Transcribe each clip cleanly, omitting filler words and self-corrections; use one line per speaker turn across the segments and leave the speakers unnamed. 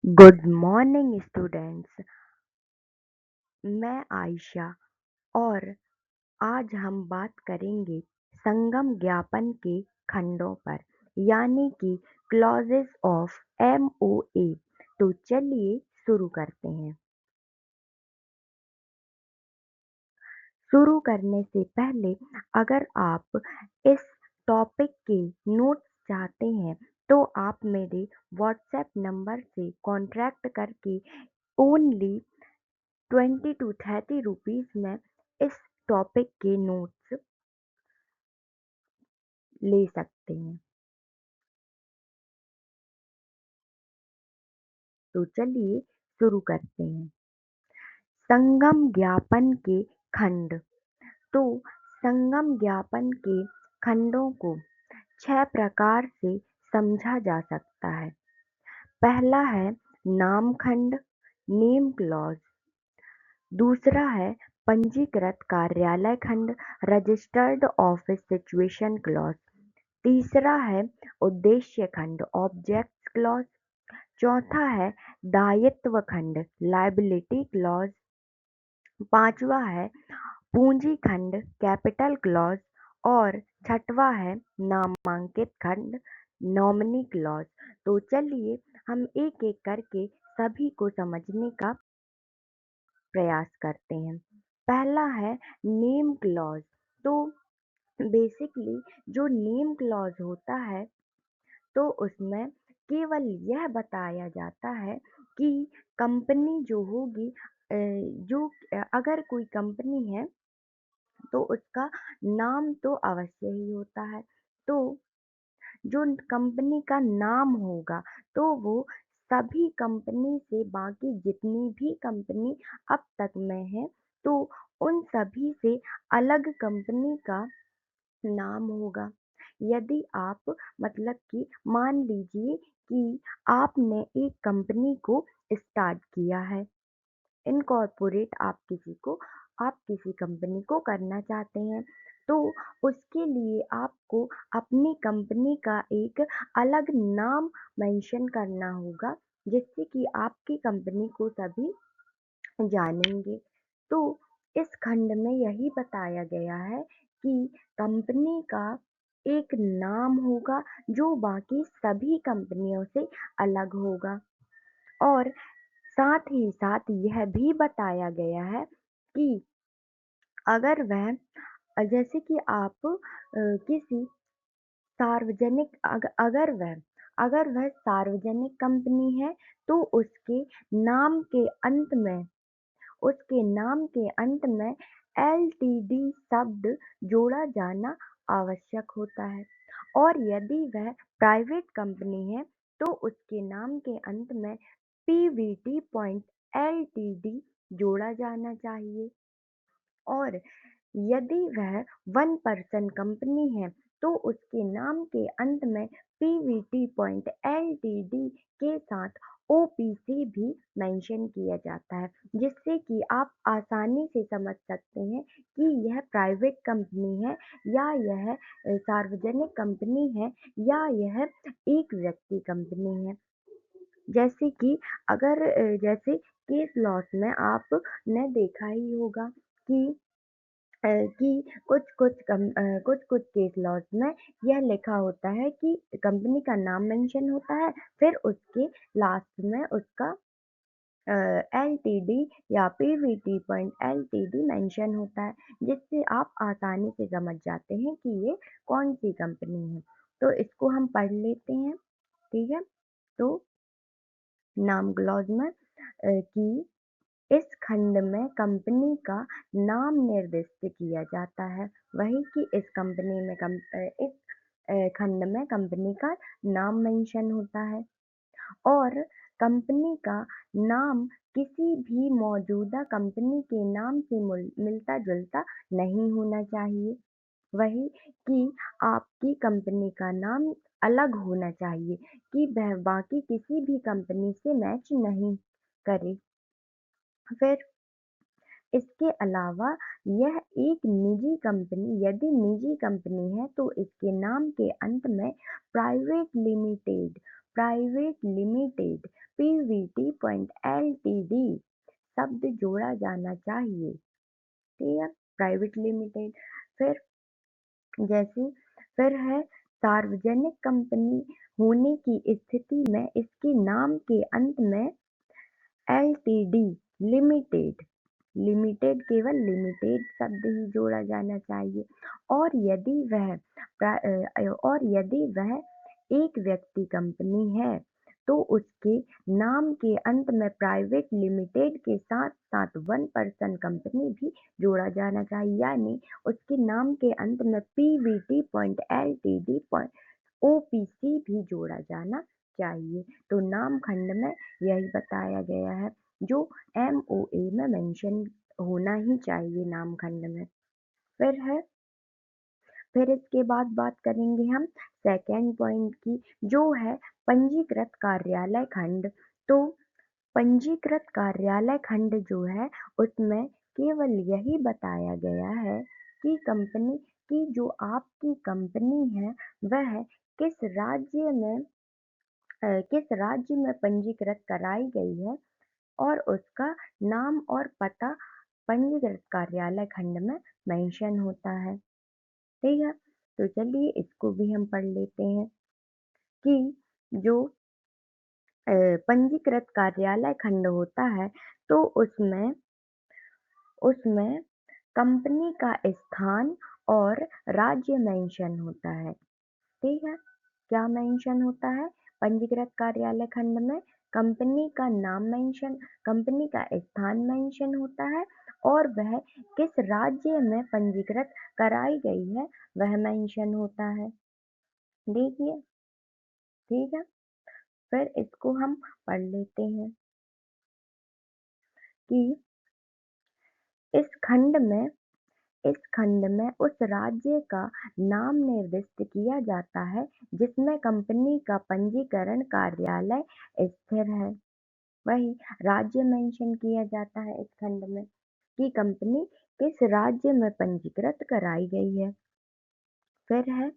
Good morning students. मैं आयशा और आज हम बात करेंगे संगम ज्ञापन के खंडों पर यानी कि क्लॉजेस ऑफ एमओए। तो चलिए शुरू करते हैं। शुरू करने से पहले अगर आप इस टॉपिक के नोट्स चाहते हैं तो आप मेरे व्हाट्सएप नंबर से कॉन्टैक्ट करके ओनली 20 to 30 रुपीज में इस टॉपिक के नोट्स ले सकते हैं। तो चलिए शुरू करते हैं। संगम ज्ञापन के खंड। तो संगम ज्ञापन के खंडों को 6 प्रकार से समझा जा सकता है। पहला है नाम खंड, नेम क्लॉज। दूसरा है पंजीकृत कार्यालय खंड, रजिस्टर्ड ऑफिस सिचुएशन क्लॉज। तीसरा है उद्देश्य खंड, ऑब्जेक्ट क्लॉज। चौथा है दायित्व खंड, लायबिलिटी क्लॉज। पांचवा है पूंजी खंड, कैपिटल क्लॉज। और छठवा है नामांकित खंड, नॉमिनी क्लॉज। तो चलिए हम एक एक करके सभी को समझने का प्रयास करते हैं। पहला है नेम क्लॉज। तो बेसिकली जो नेम क्लॉज होता है तो उसमें केवल यह बताया जाता है कि कंपनी जो होगी, जो अगर कोई कंपनी है तो उसका नाम तो अवश्य ही होता है। तो जो कंपनी का नाम होगा तो वो सभी कंपनी से बाकी जितनी भी कंपनी अब तक में है तो उन सभी से अलग कंपनी का नाम होगा। यदि आप मतलब कि मान लीजिए कि आपने एक कंपनी को स्टार्ट किया है, इनकॉर्पोरेट आप किसी कंपनी को करना चाहते हैं तो उसके लिए आपको अपनी कंपनी का एक अलग नाम मेंशन करना होगा जिससे कि आपकी कंपनी को सभी जानेंगे। तो इस खंड में यही बताया गया है कि कंपनी का एक नाम होगा जो बाकी सभी कंपनियों से अलग होगा। और साथ ही साथ यह भी बताया गया है कि अगर वह जैसे कि आप किसी सार्वजनिक अगर वह सार्वजनिक कंपनी है तो उसके नाम के अंत में एलटीडी शब्द जोड़ा जाना आवश्यक होता है। और यदि वह प्राइवेट कंपनी है तो उसके नाम के अंत में पीवीटी पॉइंट एलटीडी जोड़ा जाना चाहिए। और यदि वह वन पर्सन कंपनी है तो उसके नाम के अंत में पीवीटी पॉइंट एलटीडी के साथ ओपीसी भी मेंशन किया जाता है जिससे कि आप आसानी से समझ सकते हैं कि यह प्राइवेट कंपनी है या यह सार्वजनिक कंपनी है या यह एक व्यक्ति कंपनी है। जैसे कि अगर जैसे केस लॉस में आपने देखा ही होगा कि कुछ कुछ केस लॉज में यह लिखा होता है कि कंपनी का नाम मेंशन होता है, फिर उसके लास्ट में उसका एलटीडी या पीवीटी पॉइंट एलटीडी मेंशन होता है जिससे आप आसानी से समझ जाते हैं कि ये कौन सी कंपनी है। तो इसको हम पढ़ लेते हैं। ठीक है। तो नाम क्लॉज में कि इस खंड में कंपनी का नाम निर्दिष्ट किया जाता है। वही कि इस खंड में कंपनी का नाम मेंशन होता है और कंपनी का नाम किसी भी मौजूदा कंपनी के नाम से मिलता जुलता नहीं होना चाहिए। वही कि आपकी कंपनी का नाम अलग होना चाहिए कि वह बाकी किसी भी कंपनी से मैच नहीं करे। फिर इसके अलावा यह एक निजी कंपनी यदि निजी कंपनी है तो इसके नाम के अंत में private limited, private limited, PVT.LTD शब्द जोड़ा जाना चाहिए। ठीक है, प्राइवेट लिमिटेड। फिर जैसे फिर है सार्वजनिक कंपनी होने की स्थिति में इसके नाम के अंत में एलटीडी लिमिटेड लिमिटेड केवल लिमिटेड शब्द ही जोड़ा जाना चाहिए। और यदि वह एक व्यक्ति कंपनी है तो उसके नाम के अंत में प्राइवेट लिमिटेड के साथ साथ 1% कंपनी भी जोड़ा जाना चाहिए, यानी उसके नाम के अंत में PVT.LTD.OPC भी जोड़ा जाना चाहिए। तो नाम खंड में यही बताया गया है, जो MOA में मेंशन होना ही चाहिए नाम खंड में। फिर इसके बाद बात करेंगे हम सेकेंड पॉइंट की, जो है पंजीकृत कार्यालय खंड। तो पंजीकृत कार्यालय खंड जो है उसमें केवल यही बताया गया है कि कंपनी की जो आपकी कंपनी है वह किस राज्य में पंजीकृत कराई गई है और उसका नाम और पता पंजीकृत कार्यालय खंड में मेंशन होता है। ठीक है, तो चलिए इसको भी हम पढ़ लेते हैं कि जो पंजीकृत कार्यालय खंड होता है तो उसमें कंपनी का स्थान और राज्य मेंशन होता है। ठीक है, क्या मेंशन होता है पंजीकृत कार्यालय खंड में? कंपनी का नाम मेंशन, कंपनी का स्थान मेंशन होता है और वह किस राज्य में पंजीकृत कराई गई है वह मेंशन होता है। देखिए, ठीक है, फिर इसको हम पढ़ लेते हैं कि इस खंड में उस राज्य का नाम निर्दिष्ट किया जाता है जिसमें कंपनी का पंजीकरण कार्यालय स्थिर है। वही राज्य मेंशन किया जाता है इस खंड में कि कंपनी किस राज्य में पंजीकृत कराई गई है। फिर है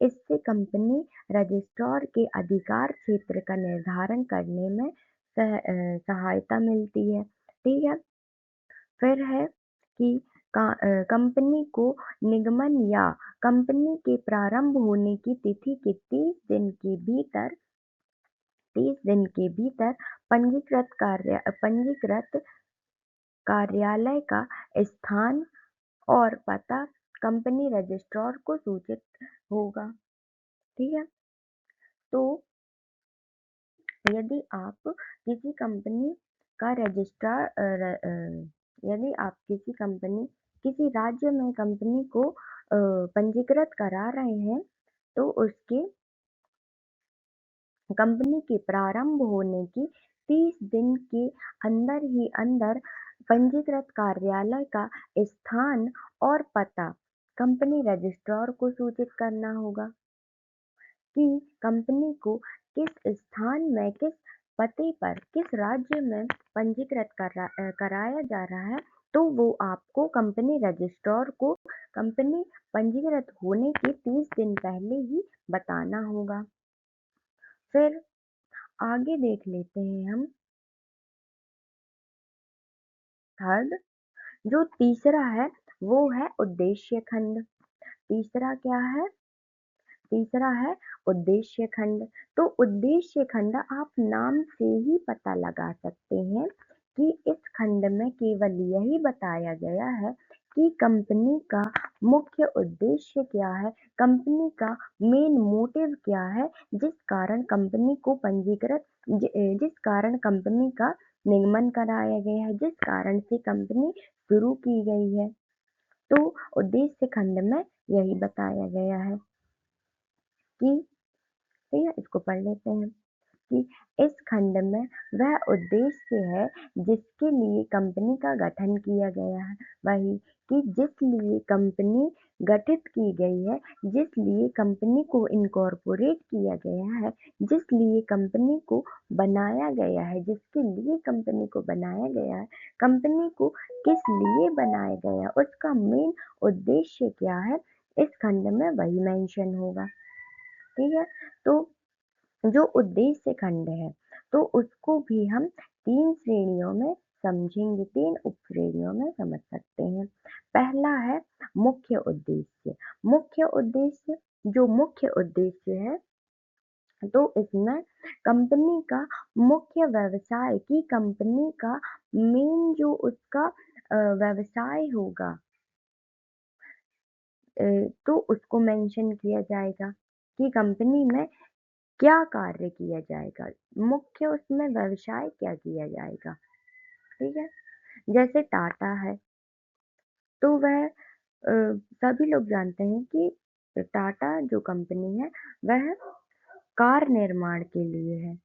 इससे कंपनी रजिस्ट्रार के अधिकार क्षेत्र का निर्धारण करने में सहायता मिलती है। ठीक है, फिर है कि कंपनी को निगमन या कंपनी के प्रारंभ होने की तिथि के 30 दिन के भीतर पंजीकृत कार्यालय का स्थान और पता कंपनी रजिस्ट्रार को सूचित होगा। ठीक है, तो यदि आप किसी कंपनी का यदि आप किसी राज्य में कंपनी को पंजीकृत करा रहे हैं तो उसके कंपनी के प्रारंभ होने की 30 दिन के अंदर ही अंदर पंजीकृत कार्यालय का स्थान और पता कंपनी रजिस्ट्रार को सूचित करना होगा कि कंपनी को किस स्थान में, किस पते पर, किस राज्य में पंजीकृत कराया जा रहा है, तो वो आपको कंपनी रजिस्ट्रार को कंपनी पंजीकृत होने के 30 दिन पहले ही बताना होगा। फिर आगे देख लेते हैं हम थर्ड, जो तीसरा है वो है उद्देश्य खंड। तीसरा क्या है? तीसरा है उद्देश्य खंड। तो उद्देश्य खंड आप नाम से ही पता लगा सकते हैं कि इस खंड में केवल यही बताया गया है कि कंपनी का मुख्य उद्देश्य क्या है, कंपनी का मेन मोटिव क्या है, जिस कारण कंपनी का निगमन कराया गया है, जिस कारण से कंपनी शुरू की गई है। तो उद्देश्य खंड में यही बताया गया है कि, ठीक है, इसको पढ़ लेते हैं कि इस खंड में वह उद्देश्य है जिसके लिए कंपनी का गठन किया गया है। वही कि जिस लिए कंपनी गठित की गई है, जिस लिए कंपनी को इनकॉर्पोरेट किया गया है, जिस लिए कंपनी को बनाया गया है, जिसके लिए कंपनी को बनाया गया है, कंपनी को किस लिए बनाया गया, उसका मेन उद्देश्य क्या है, इस खंड में वही मेंशन होगा। ठीक है, तो जो उद्देश्य खंड है तो उसको भी हम 3 श्रेणियों में समझेंगे, 3 उपश्रेणियों में समझ सकते हैं। पहला है मुख्य उद्देश्य। मुख्य उद्देश्य, जो मुख्य उद्देश्य है, तो इसमें कंपनी का मुख्य व्यवसाय, की कंपनी का मेन जो उसका व्यवसाय होगा, तो उसको मेंशन किया जाएगा कि कंपनी में क्या कार्य किया जाएगा, मुख्य उसमें व्यवसाय क्या किया जाएगा। ठीक है? जैसे टाटा है, तो वह सभी लोग जानते हैं कि टाटा जो कंपनी है वह कार निर्माण के लिए है।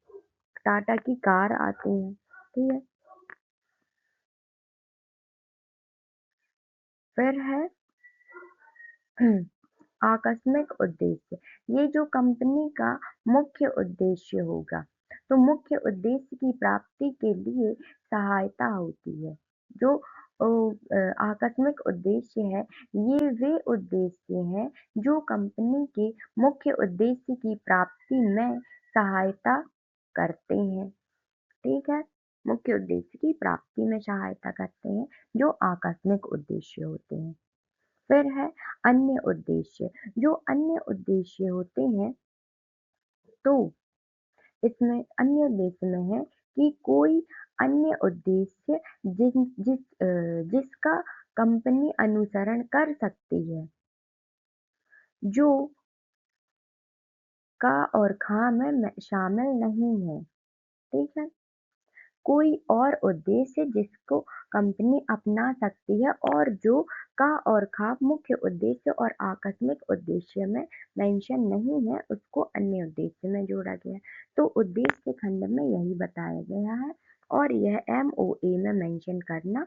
टाटा की कार आती है, ठीक है? फिर है आकस्मिक उद्देश्य। ये जो कंपनी का मुख्य उद्देश्य होगा, तो मुख्य उद्देश्य की प्राप्ति के लिए सहायता होती है। जो आकस्मिक उद्देश्य है, ये वे उद्देश्य हैं जो कंपनी के मुख्य उद्देश्य की प्राप्ति में सहायता करते हैं। ठीक है? मुख्य उद्देश्य की प्राप्ति में सहायता करते हैं, जो आकस्मिक उद्देश्य होते हैं। फिर है अन्य उद्देश्य। जो अन्य उद्देश्य होते हैं, तो इसमें अन्य उद्देश्य में है कि कोई अन्य उद्देश्य जिसका कंपनी अनुसरण कर सकती है, जो का और खा में शामिल नहीं है। ठीक है? कोई और उद्देश्य जिसको कंपनी अपना सकती है और जो का और खा मुख्य उद्देश्य और आकस्मिक उद्देश्य में मेंशन नहीं है, उसको अन्य उद्देश्य में जोड़ा गया है। तो उद्देश्य के खंड में यही बताया गया है और यह एमओए में मेंशन करना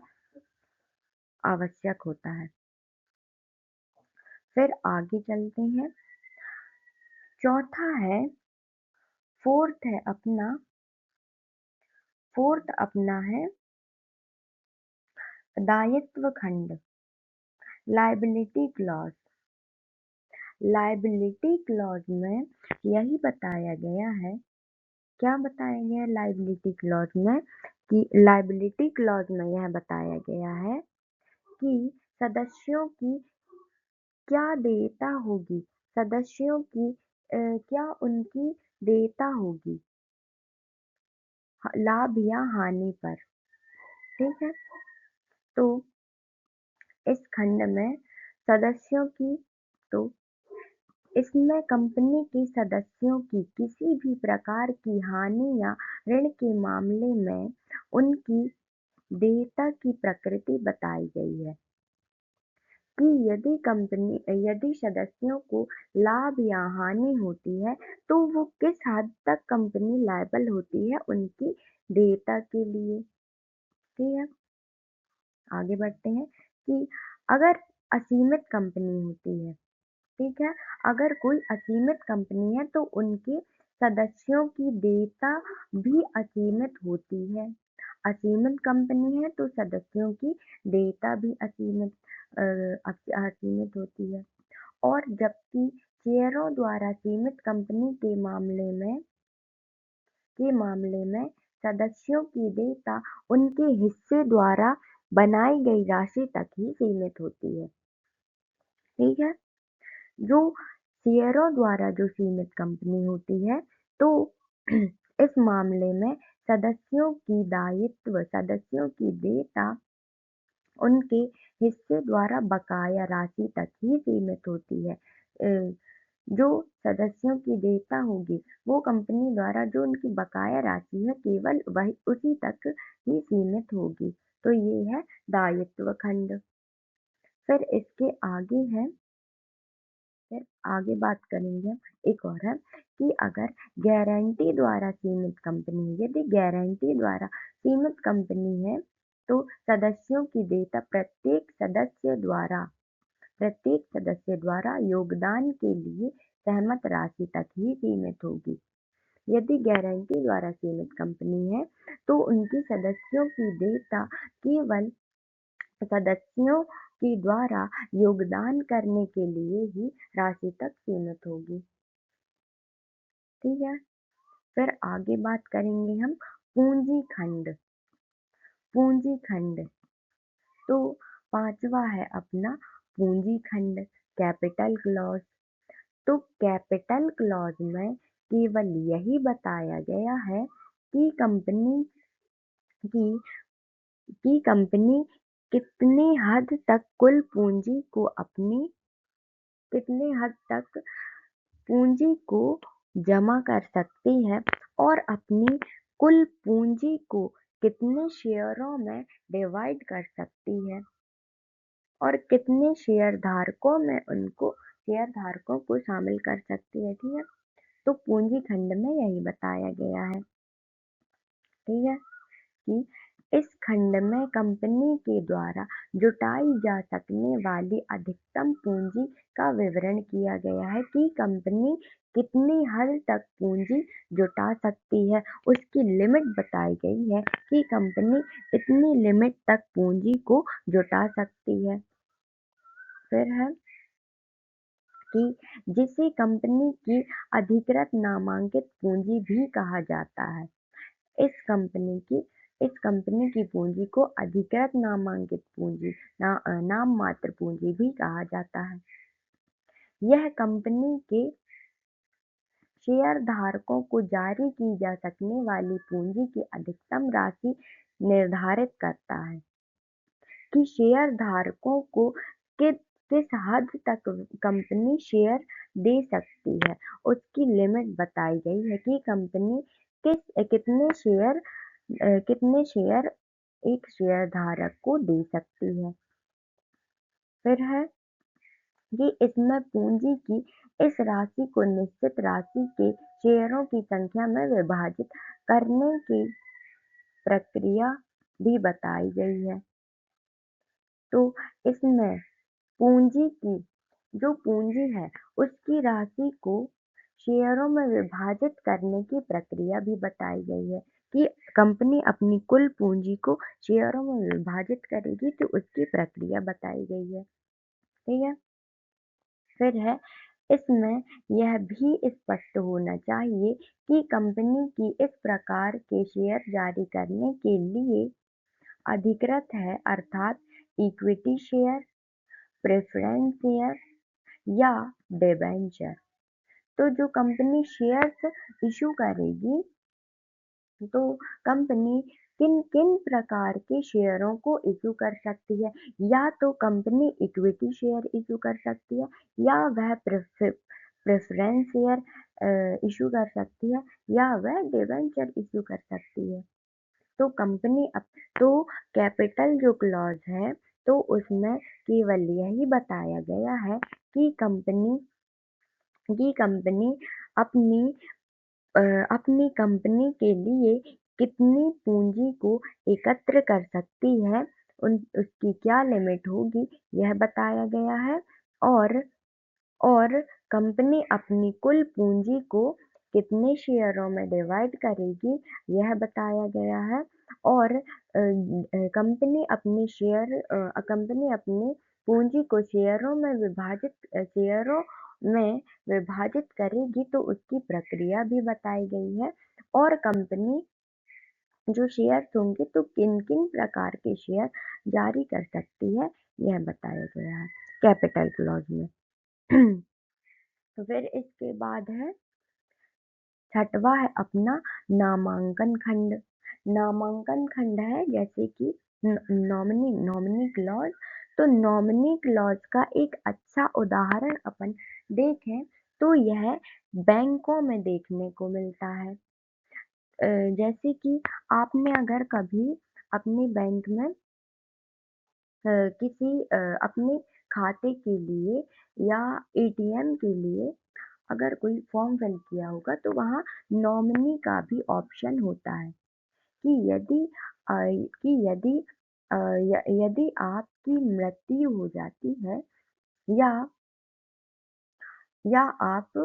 आवश्यक होता है। फिर आगे चलते हैं। चौथा है, फोर्थ है अपना फोर्थ अपना है दायित्व खंड, लायबिलिटी क्लॉज। लायबिलिटी क्लॉज में यही बताया गया है, क्या बताया गया है लायबिलिटी क्लॉज में, कि लायबिलिटी क्लॉज में यह बताया गया है कि सदस्यों की क्या देयता होगी, सदस्यों की क्या उनकी देयता होगी लाभ या हानि पर। ठीक है? तो इस खंड में सदस्यों की, तो इसमें कंपनी के सदस्यों की किसी भी प्रकार की हानि या ऋण के मामले में उनकी देयता की प्रकृति बताई गई है कि यदि सदस्यों को लाभ या हानि होती है, तो वो किस हद तक कंपनी लायबल होती है उनकी देयता के लिए। ठीक है? आगे बढ़ते हैं कि अगर असीमित कंपनी होती है, ठीक है? अगर कोई असीमित कंपनी है, तो उनके सदस्यों की देयता भी असीमित होती है। असीमित कंपनी है, तो सदस्यों की देयता भी असीमित होती है। और जबकि शेयरों द्वारा सीमित कंपनी के मामले में सदस्यों की देयता उनके हिस्से द्वारा बनाई गई राशि तक ही सीमित होती है। ठीक है? जो शेयरों द्वारा जो सीमित कंपनी होती है, तो इस मामले में सदस्यों की देयता उनके हिस्से द्वारा बकाया राशि तक ही सीमित होती है। जो सदस्यों की देयता होगी, वो कंपनी द्वारा जो उनकी बकाया राशि है, केवल वही उसी तक ही सीमित होगी। तो ये है दायित्व खंड। फिर इसके आगे है, फिर आगे बात करेंगे हम, एक और है कि अगर गारंटी द्वारा सीमित कंपनी, यदि गारंटी द्वारा सीमित कंपनी है, तो सदस्यों की देयता प्रत्येक सदस्य द्वारा योगदान के लिए सहमत राशि तक ही सीमित होगी। यदि गारंटी द्वारा सीमित कंपनी है, तो उनकी सदस्यों की देयता केवल सदस्यों के द्वारा योगदान करने के लिए ही राशि तक सीमित होगी। ठीक है? फिर आगे बात करेंगे हम पूंजी खंड। पूंजी खंड तो पांचवा है अपना पूंजी खंड, कैपिटल क्लॉज। तो कैपिटल क्लॉज में केवल यही बताया गया है कि की कंपनी कितनी हद तक कुल पूंजी को अपनी कितनी हद तक पूंजी को जमा कर सकती है और अपनी कुल पूंजी को कितने शेयरों में डिवाइड कर सकती है और कितने शेयरधारकों को शामिल कर सकती है। ठीक है, तो पूंजी खंड में यही बताया गया है। ठीक है कि इस खंड में कंपनी के द्वारा जुटाई जा सकने वाली अधिकतम पूंजी का विवरण किया गया है कि कंपनी कितनी हद तक पूंजी जुटा सकती है, उसकी लिमिट बताई गई है कि कंपनी इतनी लिमिट तक पूंजी को जुटा सकती है। फिर है कि जिसे कंपनी की अधिकृत नामांकित पूंजी भी कहा जाता है। इस कंपनी की पूंजी को अधिकृत नामांकित पूंजी नाम मात्र पूंजी भी कहा जाता है। यह कंपनी के शेयरधारकों को जारी की जा सकने वाली पूंजी की अधिकतम राशि निर्धारित करता है कि शेयरधारकों को किस हद तक कंपनी शेयर दे सकती है। उसकी लिमिट बताई गई है कि कंपनी कितने शेयर एक शेयरधारक को दे सकती है। फिर है कि इसमें पूंजी की इस राशि को निश्चित राशि के शेयरों की संख्या में विभाजित करने की प्रक्रिया भी बताई गई है। तो इसमें जो पूंजी है उसकी राशि को शेयरों में विभाजित करने की प्रक्रिया भी बताई गई है कि कंपनी अपनी कुल पूंजी को शेयरों में विभाजित करेगी तो उसकी प्रक्रिया बताई गई है। ठीक है, फिर है इसमें यह भी स्पष्ट होना चाहिए कि कंपनी की इस प्रकार के शेयर जारी करने के लिए अधिकृत है, अर्थात इक्विटी शेयर, प्रेफरेंस शेयर या डिबेंचर। तो जो कंपनी शेयर्स इशू करेगी तो कंपनी किन किन प्रकार के शेयरों को इशू कर सकती है, या तो कंपनी इक्विटी शेयर इशू कर सकती है या वह प्रेफरेंस शेयर इशू कर सकती है या वह डिबेंचर इशू कर सकती है। तो तो कैपिटल जो क्लॉज है तो उसमें केवल यही बताया गया है कि कंपनी अपनी अपनी कंपनी के लिए कितनी पूंजी को एकत्र कर सकती है, उसकी क्या लिमिट होगी यह बताया गया है। और कंपनी अपनी कुल पूंजी को कितने शेयरों में डिवाइड करेगी यह बताया गया है। और कंपनी अपनी पूंजी को शेयरों में विभाजित करेगी तो उसकी प्रक्रिया भी बताई गई है। और कंपनी जो शेयर्स होंगे तो किन किन प्रकार के शेयर जारी कर सकती है यह बताया गया है कैपिटल क्लॉज में। तो फिर इसके बाद है छठवा है अपना नामांकन खंड। नामांकन खंड है जैसे कि नॉमिनी क्लॉज। तो नॉमिनी क्लॉज का एक अच्छा उदाहरण अपन देखें तो यह बैंकों में देखने को मिलता है। जैसे कि आपने अगर कभी अपने बैंक में अपने खाते के लिए या एटीएम के लिए अगर कोई फॉर्म फिल किया होगा तो वहाँ नॉमिनी का भी ऑप्शन होता है कि अ, यदि यदि आपकी मृत्यु हो जाती है या आप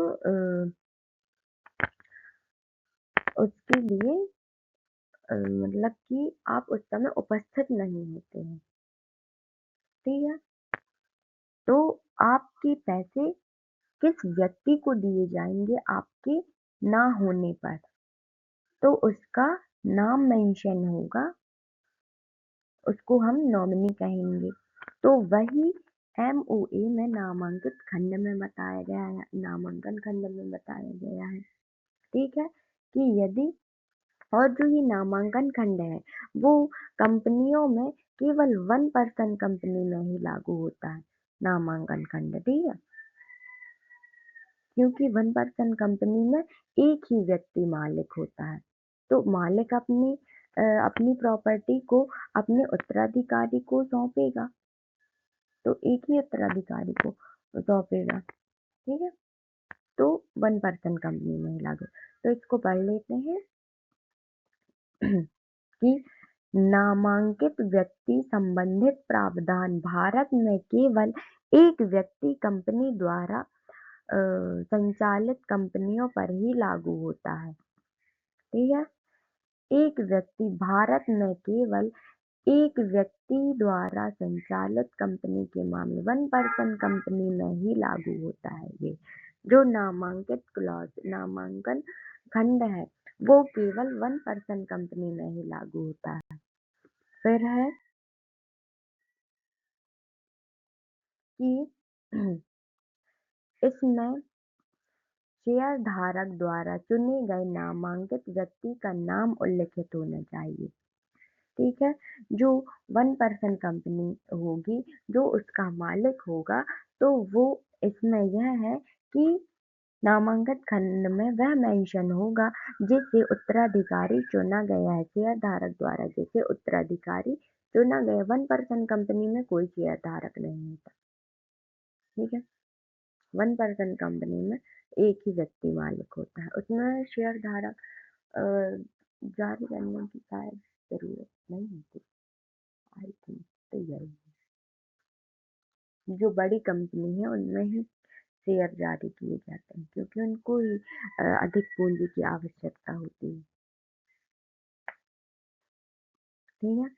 उसके लिए मतलब कि आप उस समय उपस्थित नहीं होते हैं। ठीक है, तो आपके पैसे किस व्यक्ति को दिए जाएंगे आपके ना होने पर। तो उसका नाम मेंशन होगा, उसको हम नॉमिनी कहेंगे। तो वही एमओए में नामांकित खंड में बताया गया है, नामांकन खंड में बताया गया है। ठीक है, कि यदि और जो ये नामांकन खंड है वो कंपनियों में केवल 1% कंपनी में ही लागू होता है, नामांकन खंड। ठीक है, क्योंकि 1% कंपनी में एक ही व्यक्ति मालिक होता है, तो मालिक अपनी प्रॉपर्टी को अपने उत्तराधिकारी को सौंपेगा, तो एक ही उत्तराधिकारी को सौंपेगा। ठीक है, तो 1% कंपनी में ही लागू। तो इसको पढ़ लेते हैं कि नामांकित व्यक्ति संबंधित प्रावधान भारत में केवल एक व्यक्ति कंपनी द्वारा संचालित कंपनियों पर ही लागू होता है। ठीक है, एक व्यक्ति भारत में केवल एक व्यक्ति द्वारा संचालित कंपनी के मामले 1% कंपनी में ही लागू होता है। ये जो नामांकित क्लॉज नामांकन खंड है वो केवल 1% कंपनी में ही लागू होता है। फिर है कि इसमें शेयर धारक द्वारा चुने गए नामांकित व्यक्ति का नाम उल्लिखित होना चाहिए। ठीक है, जो 1% कंपनी होगी, जो उसका मालिक होगा, तो वो इसमें यह है कि नामांकित खंड में वह मेंशन होगा जिसे उत्तराधिकारी चुना गया है, शेयर धारक द्वारा जिसे उत्तराधिकारी चुना गया। 1% कंपनी में कोई शेयर धारक नहीं होता। ठीक है, 1% कंपनी में एक ही व्यक्ति मालिक होता है, उसमें शेयर धारक जारी करने की शायद जरूरत नहीं होती। आई थिंक तो यही, जो बड़ी कंपनी है उनमें ही शेयर जारी किए जाते हैं, क्योंकि उनको ही अधिक पूंजी की आवश्यकता होती है। ठीक है,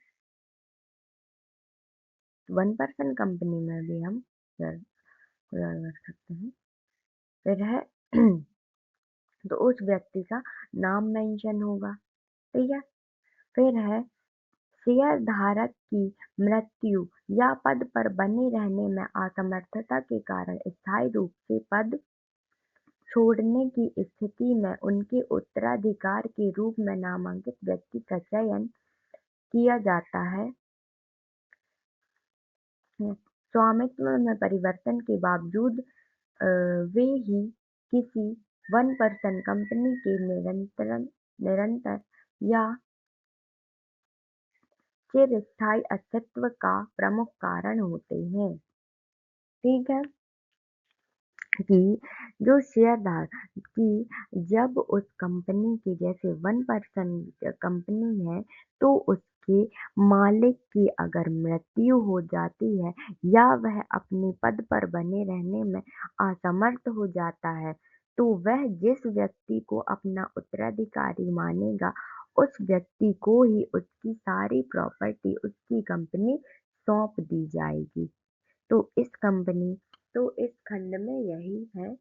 1% कंपनी में भी हम शेयर कर सकते हैं। फिर है तो उस व्यक्ति का नाम मेंशन होगा। ठीक है, फिर है शेयर धारक की मृत्यु या पद पर बने रहने में असमर्थता के कारण स्थायी रूप से पद छोड़ने की स्थिति में उनके उत्तराधिकार के रूप में नामांकित व्यक्ति का चयन किया जाता है। स्वामित्व में परिवर्तन के बावजूद वे ही किसी 1% कंपनी के निरंतर या चिरस्थायी अस्तित्व का प्रमुख कारण होते हैं। ठीक है, कि जो शेयरधारक की जब उस कंपनी की जैसे 1% कंपनी है, तो उसके मालिक की अगर मृत्यु हो जाती है या वह अपने पद पर बने रहने में असमर्थ हो जाता है, तो वह जिस व्यक्ति को अपना उत्तराधिकारी मानेगा उस व्यक्ति को ही उसकी सारी प्रॉपर्टी उसकी कंपनी सौंप दी जाएगी। तो इस खंड में यही है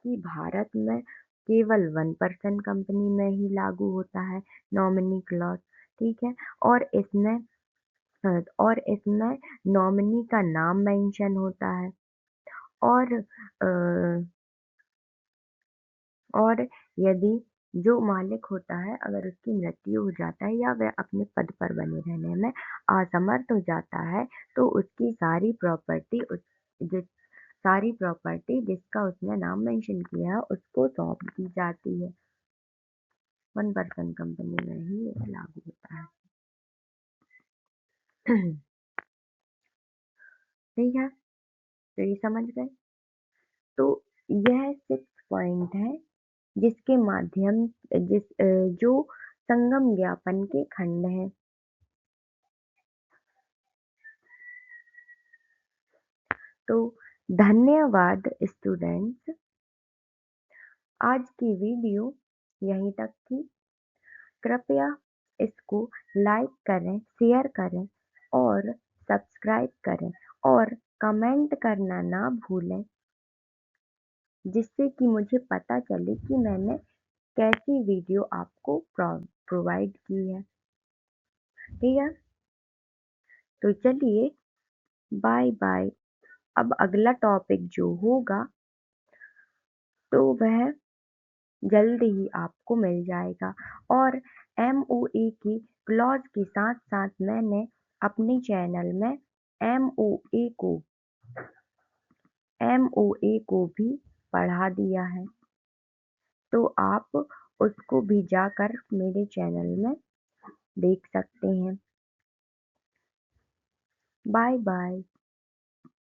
कि भारत में केवल 1% कंपनी में ही लागू होता है नॉमिनी क्लॉज। ठीक है, और इसमें नॉमिनी का नाम मेंशन होता है, और और यदि जो मालिक होता है अगर उसकी मृत्यु हो जाता है या वह अपने पद पर बने रहने में असमर्थ हो जाता है, तो उसकी सारी प्रॉपर्टी जिसका उसने नाम मेंशन किया है उसको सौंप दी जाती है। 1% कंपनी में ही ये लागू होता है। ठीक है, तो ये समझ गए। तो यह 6 पॉइंट है जिसके माध्यम जो संगम ज्ञापन के खंड है। तो धन्यवाद स्टूडेंट्स, आज की वीडियो यहीं तक थी। कृपया इसको लाइक करें, शेयर करें और सब्सक्राइब करें और कमेंट करना ना भूलें, जिससे कि मुझे पता चले कि मैंने कैसी वीडियो आपको प्रोवाइड की है। ठीक है, तो चलिए बाय बाय। अब अगला टॉपिक जो होगा तो वह जल्द ही आपको मिल जाएगा। और एमओए की क्लॉज के साथ साथ मैंने अपने चैनल में एमओए को एमओए को भी पढ़ा दिया है, तो आप उसको भी जाकर मेरे चैनल में देख सकते हैं। Bye bye.